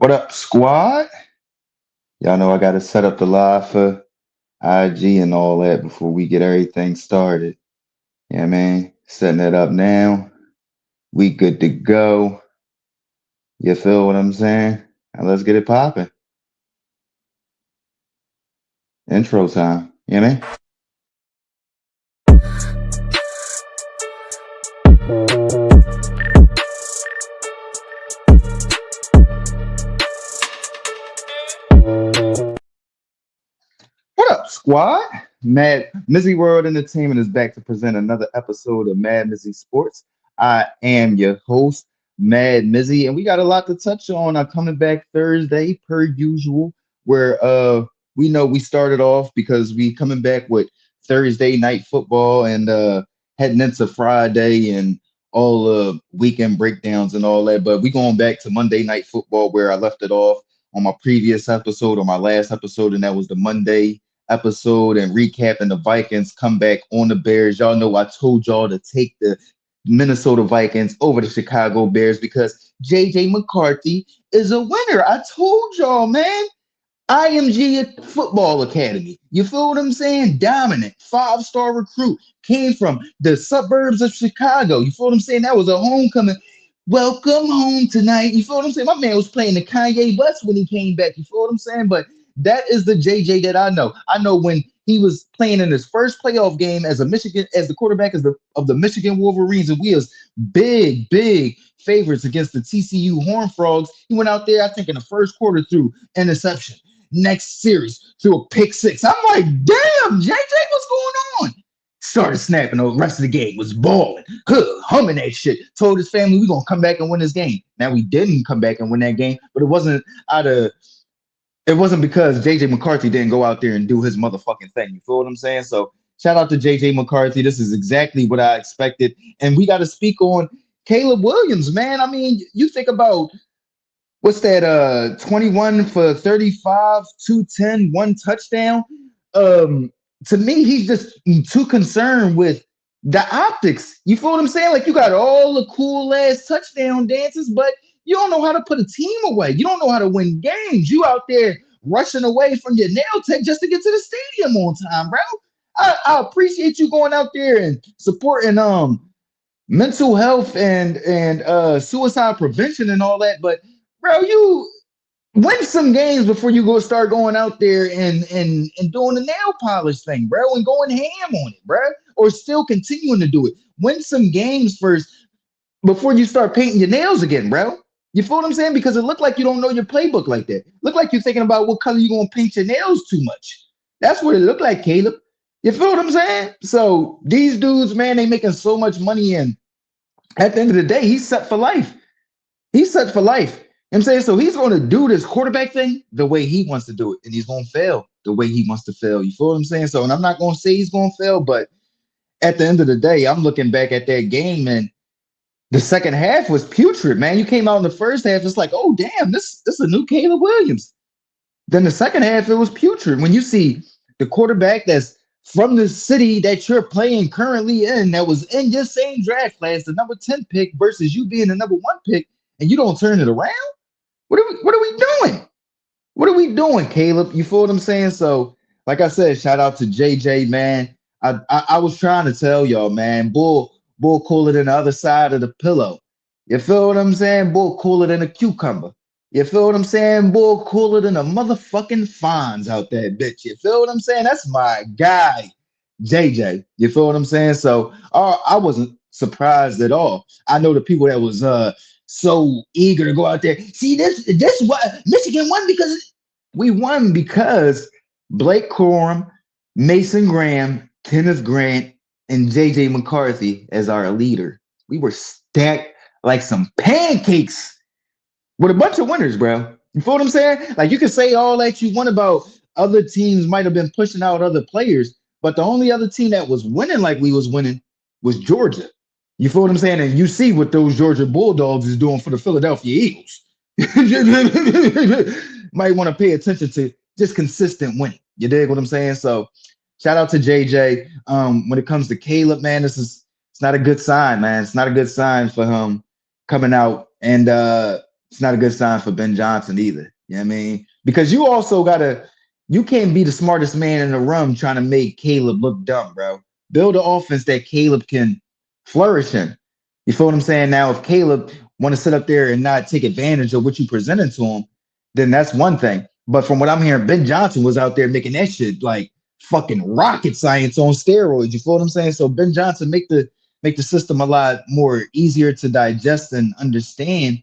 What up, squad? Y'all know I got to set up the live for IG and all that before we get everything started. Yeah, man. Setting it up now. We good to go. You feel what I'm saying? Now let's get it popping. Intro time. You know what I mean? What up, squad? MizzyWorld Entertainment is back to present another episode of MadMizzy Sports. I am your host, MadMizzy, and we got a lot to touch on. I'm coming back Thursday, per usual, where we know we started off because we coming back with Thursday night football and heading into Friday and all weekend breakdowns and all that. But we going back to Monday night football where I left it off on my previous episode or my last episode, and that was the Monday episode and recapping the Vikings comeback on the Bears. Y'all know I told y'all to take the Minnesota Vikings over the Chicago Bears because JJ McCarthy is a winner. I told y'all, man. IMG Football Academy. You feel what I'm saying? Dominant, five-star recruit. Came from the suburbs of Chicago. You feel what I'm saying? That was a homecoming. Welcome home tonight. You feel what I'm saying? My man was playing the Kanye bus when he came back. You feel what I'm saying? But that is the JJ that I know. I know when he was playing in his first playoff game as a Michigan, as the quarterback of the Michigan Wolverines, and we was big favorites against the TCU Horned Frogs. He went out there, I think, in the first quarter through interception. Next series through a pick six. I'm like, damn, JJ, what's going on? Started snapping the rest of the game, was balling, humming that shit. Told his family we're gonna come back and win this game. Now we didn't come back and win that game, but it wasn't because JJ McCarthy didn't go out there and do his motherfucking thing. You feel what I'm saying? So shout out to JJ McCarthy. This is exactly what I expected. And we got to speak on Caleb Williams, man. I mean, you think about what's that 21 for 35, 210, one touchdown. Um to me, he's just too concerned with the optics. You feel what I'm saying? Like you got all the cool ass touchdown dances, but you don't know how to put a team away. You don't know how to win games. You out there rushing away from your nail tech just to get to the stadium on time, bro. I appreciate you going out there and supporting mental health and suicide prevention and all that, but bro, you win some games before you go start going out there and doing the nail polish thing, bro, and going ham on it, bro, or still continuing to do it. Win some games first before you start painting your nails again, bro. You feel what I'm saying? Because it looked like you don't know your playbook like that. Look like you're thinking about what color you're gonna paint your nails too much. That's what it looked like, Caleb. You feel what I'm saying? So these dudes, man, they making so much money, and at the end of the day, he's set for life. He's set for life. You know what I'm saying? So he's going to do this quarterback thing the way he wants to do it, and he's going to fail the way he wants to fail. You feel what I'm saying? So, and I'm not going to say he's going to fail, but at the end of the day, I'm looking back at that game, and the second half was putrid, man. You came out in the first half, it's like, oh, damn, this is a new Caleb Williams. Then the second half, it was putrid. When you see the quarterback that's from the city that you're playing currently in, that was in your same draft class, the number 10 pick versus you being the number one pick, and you don't turn it around. What are we doing? What are we doing, Caleb? You feel what I'm saying? So, like I said, shout out to JJ, man. I was trying to tell y'all, man, bull cooler than the other side of the pillow. You feel what I'm saying? Bull cooler than a cucumber. You feel what I'm saying? Bull cooler than a motherfucking Fonz out there, bitch. You feel what I'm saying? That's my guy, JJ. You feel what I'm saying? So I wasn't surprised at all. I know the people that was so eager to go out there. See, this what Michigan won because we won because Blake Corum, Mason Graham, Kenneth Grant, and JJ McCarthy as our leader. We were stacked like some pancakes with a bunch of winners, bro. You feel what I'm saying? Like you can say all that you want about other teams might have been pushing out other players, but the only other team that was winning like we was winning was Georgia. You feel what I'm saying? And you see what those Georgia Bulldogs is doing for the Philadelphia Eagles. Might want to pay attention to just consistent winning. You dig what I'm saying? So shout out to JJ. When it comes to Caleb, man, it's not a good sign, man. It's not a good sign for him coming out and It's not a good sign for Ben Johnson either. You know what I mean? Because you also gotta, you can't be the smartest man in the room trying to make Caleb look dumb, bro. Build an offense that Caleb can flourish in. You feel what I'm saying? Now, if Caleb want to sit up there and not take advantage of what you presented to him, then that's one thing. But from what I'm hearing, Ben Johnson was out there making that shit like fucking rocket science on steroids. You feel what I'm saying? So Ben Johnson make the system a lot more easier to digest and understand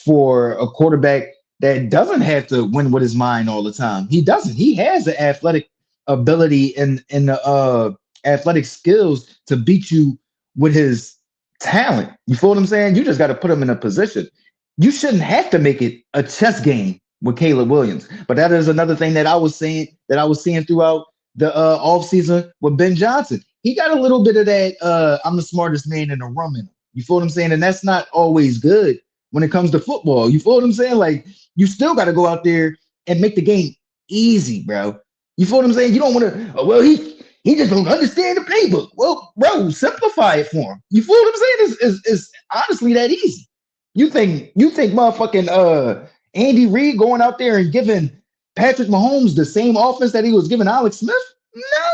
for a quarterback that doesn't have to win with his mind all the time. He doesn't. He has the athletic ability and the athletic skills to beat you with his talent. You feel what I'm saying? You just got to put him in a position. You shouldn't have to make it a chess game with Caleb Williams. But that is another thing that I was seeing throughout the offseason with Ben Johnson. He got a little bit of that I'm the smartest man in the room in him. You feel what I'm saying? And that's not always good when it comes to football. You feel what I'm saying? Like you still got to go out there and make the game easy, bro. You feel what I'm saying? You don't want to, oh, well, he just don't understand the playbook. Well, bro, simplify it for him. You feel what I'm saying? It's honestly that easy. You think motherfucking Andy Reid going out there and giving Patrick Mahomes the same offense that he was giving Alex Smith?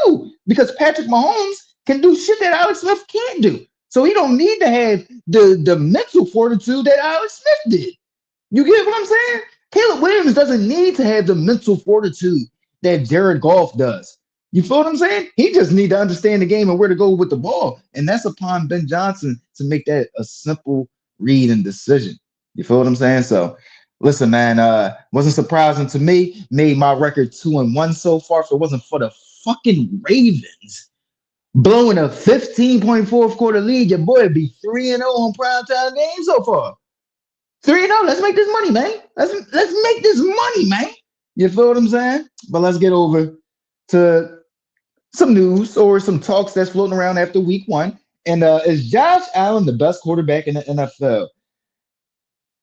No, because Patrick Mahomes can do shit that Alex Smith can't do. So he don't need to have the mental fortitude that Alex Smith did. You get what I'm saying? Caleb Williams doesn't need to have the mental fortitude that Jared Goff does. You feel what I'm saying? He just need to understand the game and where to go with the ball. And that's upon Ben Johnson to make that a simple read and decision. You feel what I'm saying? So listen, man, wasn't surprising to me. Made my record 2-1 so far. If it wasn't for the fucking Ravens blowing a 15-point fourth quarter lead, your boy would be 3-0 on primetime games so far. 3-0. Let's make this money, man. Let's make this money, man. You feel what I'm saying? But let's get over to some news or some talks that's floating around after week one. And is Josh Allen the best quarterback in the NFL?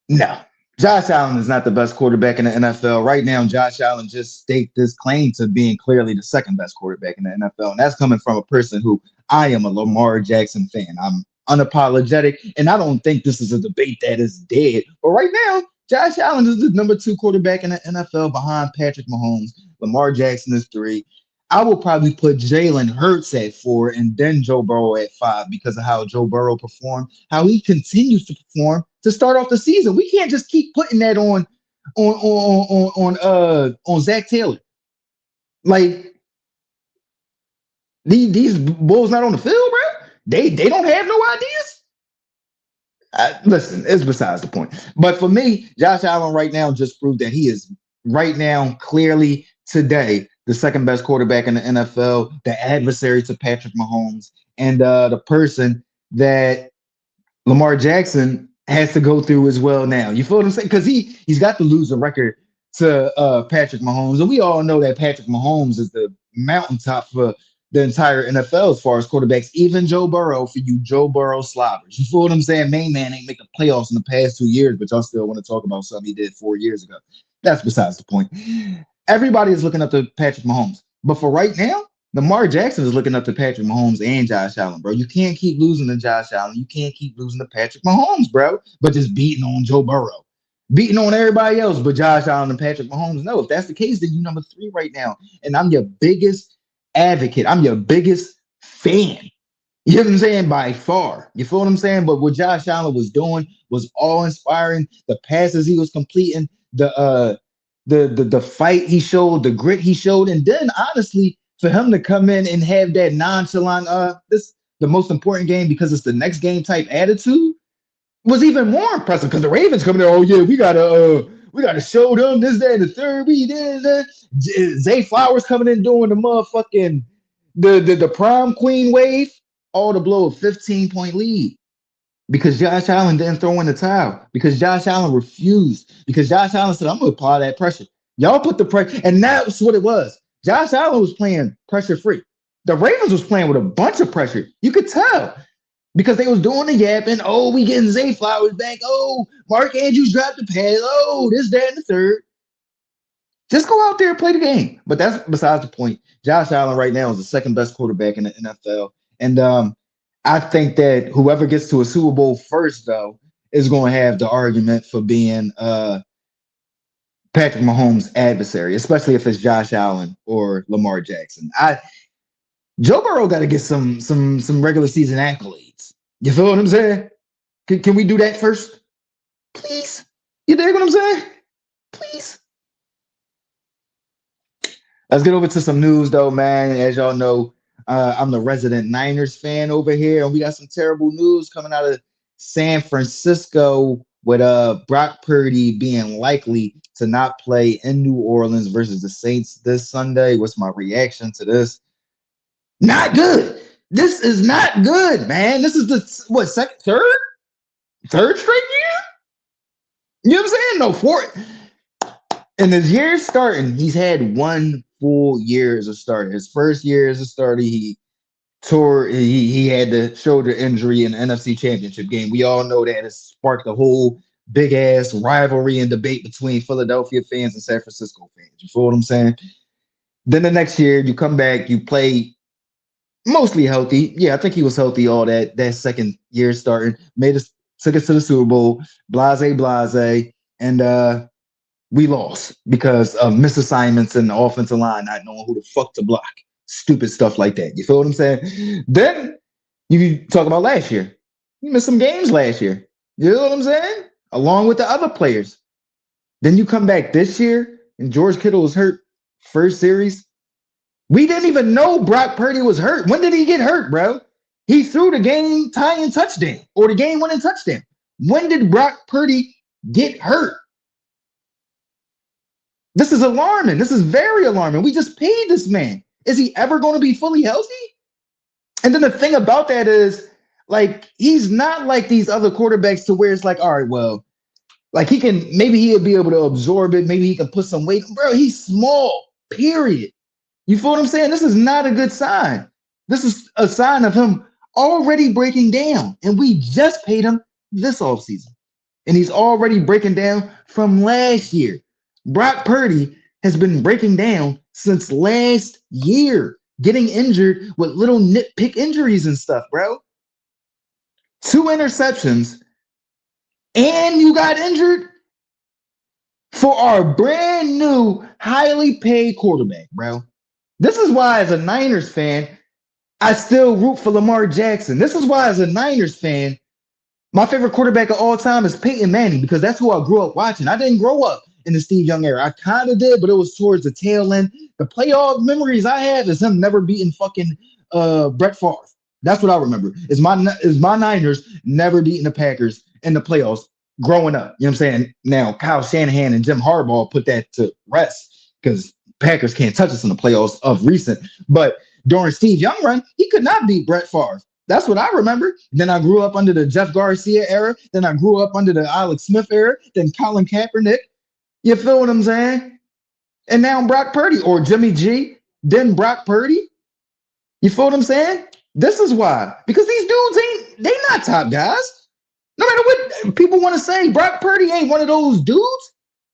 No. Josh Allen is not the best quarterback in the NFL. Right now, Josh Allen just staked this claim to being clearly the second best quarterback in the NFL. And that's coming from a person who I am a Lamar Jackson fan. I'm unapologetic, and I don't think this is a debate that is dead. But right now, Josh Allen is the number 2 quarterback in the NFL behind Patrick Mahomes. Lamar Jackson is 3. I will probably put Jalen Hurts at 4 and then Joe Burrow at 5 because of how Joe Burrow performed, how he continues to perform to start off the season. We can't just keep putting that on Zach Taylor. Like these Bulls not on the field, bro. They don't have no ideas. Listen, it's besides the point. But for me, Josh Allen right now just proved that he is right now clearly today the second best quarterback in the NFL, the adversary to Patrick Mahomes, and the person that Lamar Jackson has to go through as well now. You feel what I'm saying? Because he's got to lose a record to Patrick Mahomes. And we all know that Patrick Mahomes is the mountaintop for the entire NFL as far as quarterbacks, even Joe Burrow for you Joe Burrow slobbers. You feel what I'm saying? Main man ain't making playoffs in the past 2 years, but y'all still want to talk about something he did 4 years ago. That's besides the point. Everybody is looking up to Patrick Mahomes. But for right now, Lamar Jackson is looking up to Patrick Mahomes and Josh Allen, bro. You can't keep losing to Josh Allen. You can't keep losing to Patrick Mahomes, bro, but just beating on Joe Burrow. Beating on everybody else but Josh Allen and Patrick Mahomes. No, if that's the case, then you're number 3 right now. And I'm your biggest advocate. I'm your biggest fan. You know what I'm saying? By far. You feel what I'm saying? But what Josh Allen was doing was awe-inspiring. The passes he was completing, the fight he showed, the grit he showed, and then honestly, for him to come in and have that nonchalant, this the most important game because it's the next game type attitude was even more impressive because the Ravens coming there, oh yeah, we gotta show them this, that, and the third. We did that. Zay Flowers coming in doing the motherfucking the prom queen wave, all to blow a 15-point lead. Because Josh Allen didn't throw in the towel. Because Josh Allen refused. Because Josh Allen said, I'm going to apply that pressure. Y'all put the pressure. And that's what it was. Josh Allen was playing pressure free. The Ravens was playing with a bunch of pressure. You could tell. Because they was doing the yapping. Oh, we getting Zay Flowers back. Oh, Mark Andrews dropped the pass. Oh, this, that, and the third. Just go out there and play the game. But that's besides the point. Josh Allen right now is the second best quarterback in the NFL. And I think that whoever gets to a Super Bowl first, though, is going to have the argument for being Patrick Mahomes' adversary, especially if it's Josh Allen or Lamar Jackson. Joe Burrow got to get some regular season accolades. You feel what I'm saying? Can we do that first, please? You dig what I'm saying? Please. Let's get over to some news, though, man. As y'all know, I'm the resident Niners fan over here, and we got some terrible news coming out of San Francisco with Brock Purdy being likely to not play in New Orleans versus the Saints this Sunday. What's my reaction to this? Not good. This is not good, man. This is the third straight year? You know what I'm saying? No, fourth. And his year starting, he's had one full year as a starter. His first year as a starter, he had the shoulder injury in the NFC Championship game. We all know that has sparked a whole big ass rivalry and debate between Philadelphia fans and San Francisco fans. You feel what I'm saying? Then the next year, you come back, you play mostly healthy. Yeah, I think he was healthy all that second year starting. Took us to the Super Bowl, blase, and we lost because of misassignments in the offensive line, not knowing who the fuck to block. Stupid stuff like that. You feel what I'm saying? Then you talk about last year. You missed some games last year. You know what I'm saying? Along with the other players. Then you come back this year, and George Kittle was hurt first series. We didn't even know Brock Purdy was hurt. When did he get hurt, bro? He threw the game-tying touchdown or the game-winning touchdown. When did Brock Purdy get hurt? This is alarming. This is very alarming. We just paid this man. Is he ever going to be fully healthy? And then the thing about that is, like, he's not like these other quarterbacks to where it's like, all right, well, like maybe he'll be able to absorb it. Maybe he can put some weight. Bro, he's small, period. You feel what I'm saying? This is not a good sign. This is a sign of him already breaking down. And we just paid him this offseason. And he's already breaking down from last year. Brock Purdy has been breaking down since last year, getting injured with little nitpick injuries and stuff, bro. 2 interceptions, and you got injured for our brand new, highly paid quarterback, bro. This is why, as a Niners fan, I still root for Lamar Jackson. This is why, as a Niners fan, my favorite quarterback of all time is Peyton Manning, because that's who I grew up watching. I didn't grow up in the Steve Young era. I kind of did, but it was towards the tail end. The playoff memories I have is him never beating fucking Brett Favre. That's what I remember. Is my Niners never beating the Packers in the playoffs growing up. You know what I'm saying? Now, Kyle Shanahan and Jim Harbaugh put that to rest because Packers can't touch us in the playoffs of recent. But during Steve Young run, he could not beat Brett Favre. That's what I remember. Then I grew up under the Jeff Garcia era. Then I grew up under the Alex Smith era. Then Colin Kaepernick. You feel what I'm saying? And now Brock Purdy or Jimmy G, then Brock Purdy. You feel what I'm saying? This is why. Because these dudes they not top guys. No matter what people want to say, Brock Purdy ain't one of those dudes.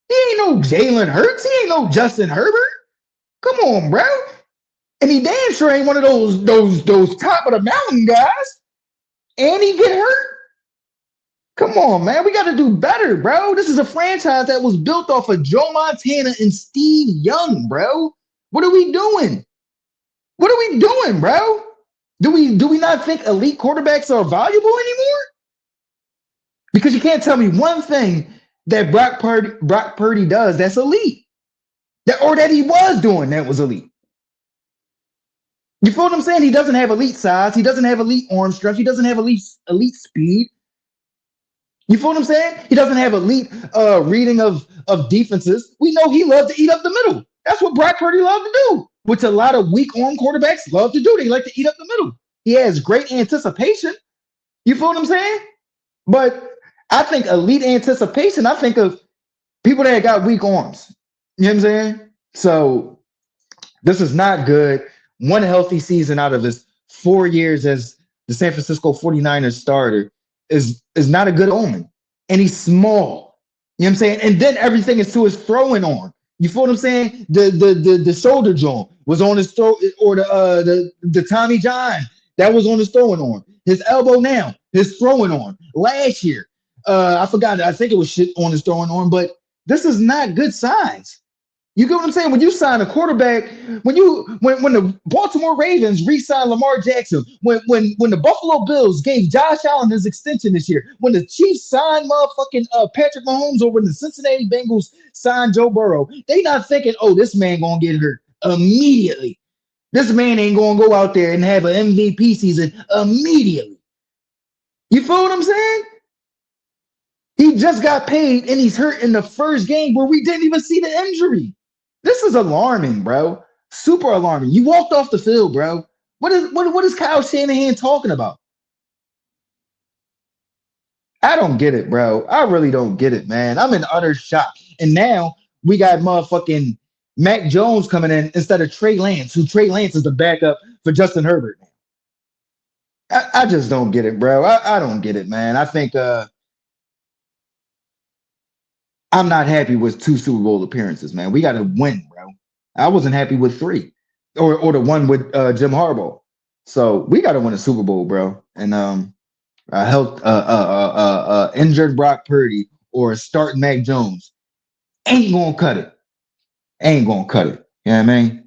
He ain't no Jalen Hurts. He ain't no Justin Herbert. Come on, bro. And he damn sure ain't one of those top of the mountain guys. And he get hurt. Come on, man. We got to do better, bro. This is a franchise that was built off of Joe Montana and Steve Young, bro. What are we doing? What are we doing, bro? Do we not think elite quarterbacks are valuable anymore? Because you can't tell me one thing that Brock Purdy does that's elite. Or that he was doing that was elite. You feel what I'm saying? He doesn't have elite size. He doesn't have elite arm strength. He doesn't have elite speed. You feel what I'm saying? He doesn't have elite reading of defenses. We know he loves to eat up the middle. That's what Brock Purdy loved to do, which a lot of weak arm quarterbacks love to do. They like to eat up the middle. He has great anticipation. You feel what I'm saying? But I think elite anticipation, I think of people that got weak arms. You know what I'm saying? So this is not good. One healthy season out of his 4 years as the San Francisco 49ers starter is not a good omen. And he's small. You know what I'm saying? And then everything is to his throwing arm. You feel what I'm saying? The shoulder joint was on his throw, or the Tommy John that was on his throwing arm. His elbow now, his throwing arm. Last year, I forgot. I think it was shit on his throwing arm, but this is not good signs. You get what I'm saying? When you sign a quarterback, when the Baltimore Ravens re-signed Lamar Jackson, when the Buffalo Bills gave Josh Allen his extension this year, when the Chiefs signed motherfucking Patrick Mahomes, or when the Cincinnati Bengals signed Joe Burrow, they not thinking, oh, this man gonna get hurt immediately. This man ain't gonna go out there and have an MVP season immediately. You feel what I'm saying? He just got paid and he's hurt in the first game where we didn't even see the injury. This is alarming, bro. Super alarming. You walked off the field, bro. What is Kyle Shanahan talking about? I don't get it, bro. I really don't get it, man. I'm in utter shock. And now we got motherfucking Mac Jones coming in instead of Trey Lance, who Trey Lance is the backup for Justin Herbert. I just don't get it, bro. I don't get it, man. I think I'm not happy with two Super Bowl appearances, man. We got to win, bro. I wasn't happy with three, or the one with Jim Harbaugh. So we got to win a Super Bowl, bro. And health injured Brock Purdy or starting Mac Jones ain't gonna cut it. Ain't gonna cut it. You know what I mean?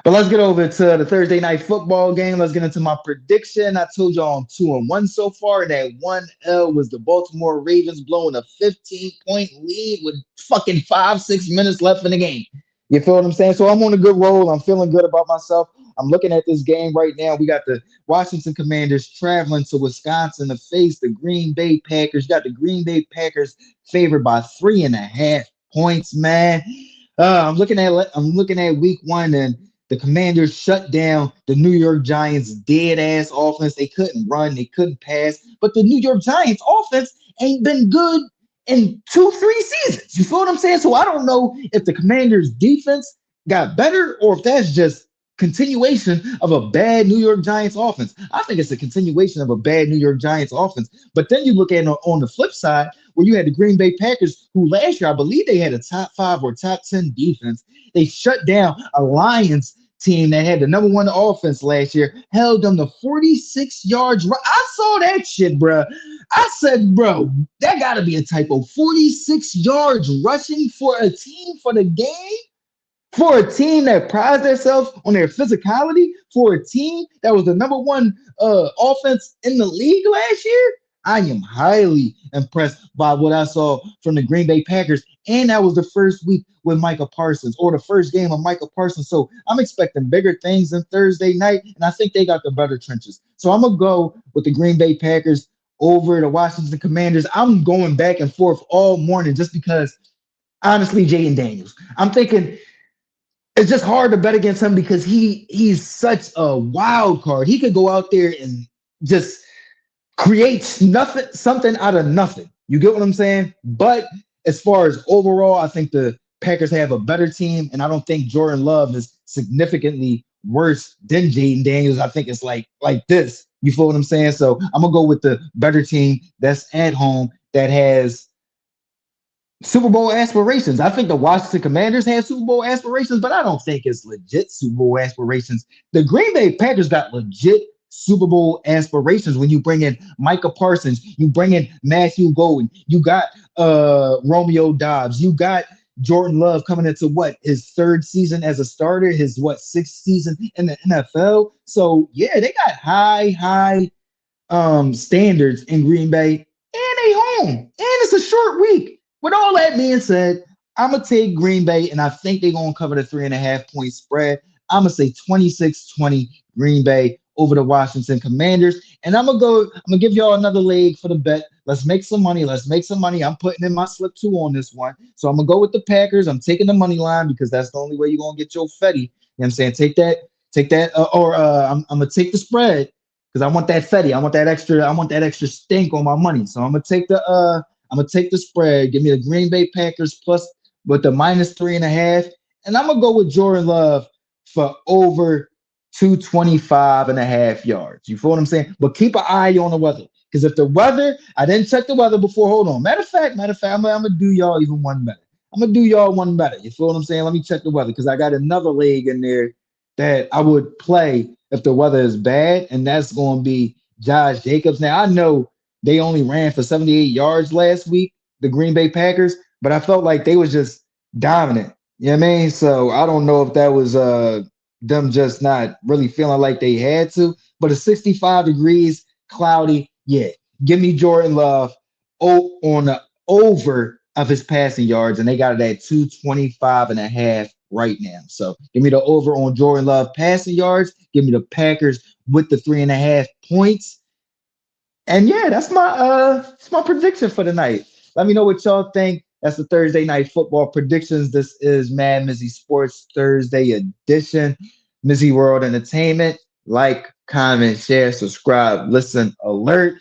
But let's get over to the Thursday night football game. Let's get into my prediction. I told y'all I'm 2-1 so far. That 1L was the Baltimore Ravens blowing a 15-point lead with fucking 5-6 minutes left in the game. You feel what I'm saying? So I'm on a good roll. I'm feeling good about myself. I'm looking at this game right now. We got the Washington Commanders traveling to Wisconsin to face the Green Bay Packers. You got the Green Bay Packers favored by 3.5 points, man. I'm looking at week one, and the Commanders shut down the New York Giants' dead ass offense. They couldn't run, they couldn't pass. But the New York Giants offense ain't been good in 2-3 seasons. You feel what I'm saying? So I don't know if the Commanders' defense got better or if that's just continuation of a bad New York Giants offense. I think it's a continuation of a bad New York Giants offense. But then you look at it on the flip side, where you had the Green Bay Packers, who last year I believe they had a top 5 or top 10 defense. They shut down a Lions team that had the number one offense last year, held them to 46 yards. I saw that shit, bro. I said, bro, that got to be a typo. 46 yards rushing for a team for the game? For a team that prides themselves on their physicality, for a team that was the number one offense in the league last year, I am highly impressed by what I saw from the Green Bay Packers. And that was the first week with Micah Parsons, or the first game of Micah Parsons. So I'm expecting bigger things than Thursday night, and I think they got the better trenches. So I'm going to go with the Green Bay Packers over the Washington Commanders. I'm going back and forth all morning just because, honestly, Jaden Daniels. I'm thinking it's just hard to bet against him because he's such a wild card. He could go out there and just create nothing, something out of nothing. You get what I'm saying? But as far as overall, I think the Packers have a better team, and I don't think Jordan Love is significantly worse than Jaden Daniels. I think it's like this. You feel what I'm saying? So I'm gonna go with the better team that's at home, that has Super Bowl aspirations. I think the Washington Commanders have Super Bowl aspirations, but I don't think it's legit Super Bowl aspirations. The Green Bay Packers got legit Super Bowl aspirations when you bring in Micah Parsons, you bring in Matthew Golden, you got Romeo Dobbs, you got Jordan Love coming into his third season as a starter, his sixth season in the NFL. So yeah, they got high standards in Green Bay, and they home, and it's a short week. With all that being said, I'm going to take Green Bay, and I think they're going to cover the 3.5 point spread. I'm going to say 26-20 Green Bay over the Washington Commanders. And I'm going to give y'all another leg for the bet. Let's make some money. I'm putting in my slip 2 on this one. So I'm going to go with the Packers. I'm taking the money line because that's the only way you're going to get your Fetty. You know what I'm saying? Take that, I'm going to take the spread because I want that Fetty. I want that extra stink on my money. So I'm going to take the spread. Give me the Green Bay Packers plus with the -3.5. And I'm going to go with Jordan Love for over 225.5 yards. You feel what I'm saying? But keep an eye on the weather. Because if the weather, I didn't check the weather before. Hold on. Matter of fact, I'm going to do y'all even one better. I'm going to do y'all one better. You feel what I'm saying? Let me check the weather because I got another leg in there that I would play if the weather is bad. And that's going to be Josh Jacobs. Now, I know they only ran for 78 yards last week, the Green Bay Packers, but I felt like they was just dominant. You know what I mean? So I don't know if that was them just not really feeling like they had to, but it's 65 degrees, cloudy. Yeah. Give me Jordan Love on the over of his passing yards, and they got it at 225 and a half right now. So give me the over on Jordan Love passing yards. Give me the Packers with the 3.5 points. And yeah, that's my prediction for the night. Let me know what y'all think. That's the Thursday night football predictions. This is MadMizzy Sports Thursday edition. Mizzy World Entertainment. Like, comment, share, subscribe, listen, alert.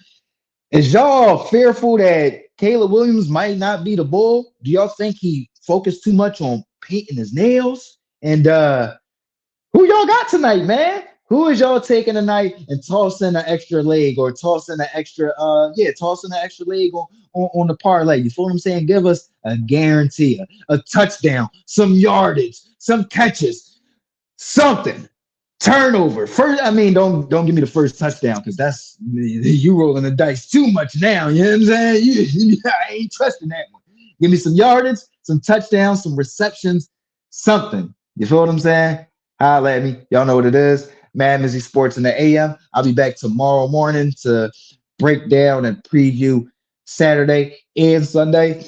Is y'all fearful that Caleb Williams might not be the bull? Do y'all think he focused too much on painting his nails? And who y'all got tonight, man? Who is y'all taking tonight and tossing an extra leg or tossing an extra leg on the parlay? You feel what I'm saying? Give us a guarantee, a touchdown, some yardage, some catches, something. Turnover. First, I mean, don't give me the first touchdown because that's you rolling the dice too much now. You know what I'm saying? I ain't trusting that one. Give me some yardage, some touchdowns, some receptions, something. You feel what I'm saying? Holla at me. Y'all know what it is. MadMizzy Sports in the AM. I'll be back tomorrow morning to break down and preview Saturday and Sunday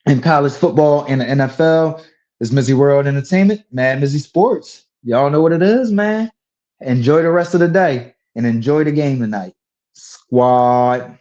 in college football and the NFL. It's Mizzy World Entertainment, MadMizzy Sports. Y'all know what it is, man. Enjoy the rest of the day and enjoy the game tonight. Squad.